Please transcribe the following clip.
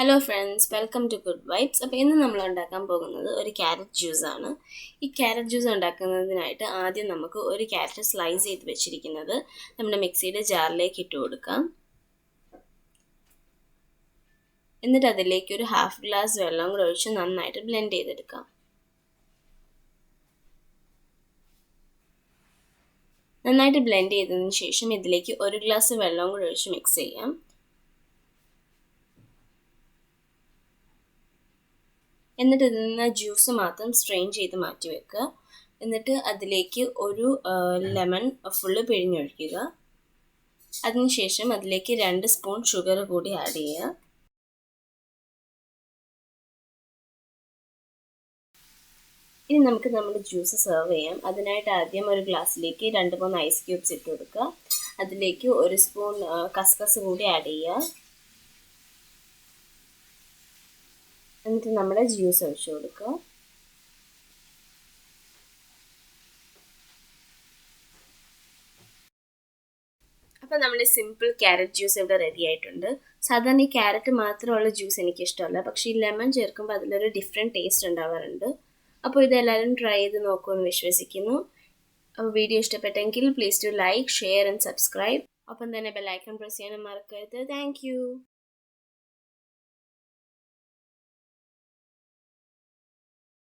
Hello friends, welcome to good vibes. അപ്പോൾ ഇന്ന് നമ്മൾ ഉണ്ടാക്കാൻ പോകുന്നത് ഒരു ക്യാരറ്റ് ജ്യൂസാണ്. ഈ ക്യാരറ്റ് ജ്യൂസ് ഉണ്ടാക്കുന്നതിനായിട്ട് ആദ്യം നമുക്ക് ഒരു ക്യാരറ്റ് സ്ലൈസ് ചെയ്ത് വെച്ചിരിക്കുന്നത് നമ്മുടെ മിക്സിയുടെ ജാറിലേക്ക് ഇട്ട് കൊടുക്കാം. എന്നിട്ട് അതിലേക്ക് ഒരു ഹാഫ് ഗ്ലാസ് വെള്ളം കൂടെ ഒഴിച്ച് നന്നായിട്ട് ബ്ലെൻഡ് ചെയ്തെടുക്കാം. നന്നായിട്ട് ബ്ലെൻഡ് ചെയ്തതിന് ശേഷം ഇതിലേക്ക് ഒരു ഗ്ലാസ് വെള്ളം കൂടെ ഒഴിച്ച് മിക്സ് ചെയ്യാം. എന്നിട്ട് ഇതിൽ നിന്ന് ജ്യൂസ് മാത്രം സ്ട്രെയിൻ ചെയ്ത് മാറ്റി വെക്കുക. എന്നിട്ട് അതിലേക്ക് ഒരു ലെമൺ ഫുള്ള് പിഴിഞ്ഞൊഴിക്കുക. അതിനുശേഷം അതിലേക്ക് 2 സ്പൂൺ ഷുഗർ കൂടി ആഡ് ചെയ്യുക. ഇനി നമുക്ക് നമ്മുടെ ജ്യൂസ് സെർവ് ചെയ്യാം. അതിനായിട്ട് ആദ്യം ഒരു ഗ്ലാസ്സിലേക്ക് 2-3 ഐസ് ക്യൂബ്സ് ഇട്ട് കൊടുക്കുക. അതിലേക്ക് 1 സ്പൂൺ കസ്കസ് കൂടി ആഡ് ചെയ്യുക. എന്നിട്ട് നമ്മുടെ ജ്യൂസ് ഒഴിച്ചു കൊടുക്കുക. അപ്പോൾ നമ്മുടെ സിമ്പിൾ ക്യാരറ്റ് ജ്യൂസ് ഇവിടെ റെഡി ആയിട്ടുണ്ട്. സാധാരണ ഈ ക്യാരറ്റ് മാത്രമുള്ള ജ്യൂസ് എനിക്കിഷ്ടമല്ല, പക്ഷേ ഈ ലെമൺ ചേർക്കുമ്പോൾ അതിലൊരു ഡിഫറെൻറ്റ് ടേസ്റ്റ് ഉണ്ടാവാറുണ്ട്. അപ്പോൾ ഇതെല്ലാവരും ട്രൈ ചെയ്ത് നോക്കുമെന്ന് വിശ്വസിക്കുന്നു. അപ്പോൾ വീഡിയോ ഇഷ്ടപ്പെട്ടെങ്കിൽ please to like, share and subscribe. ഒപ്പം തന്നെ ബെൽ ഐക്കൺ പ്രസ് ചെയ്യാനും മറക്കരുത്. Thank U.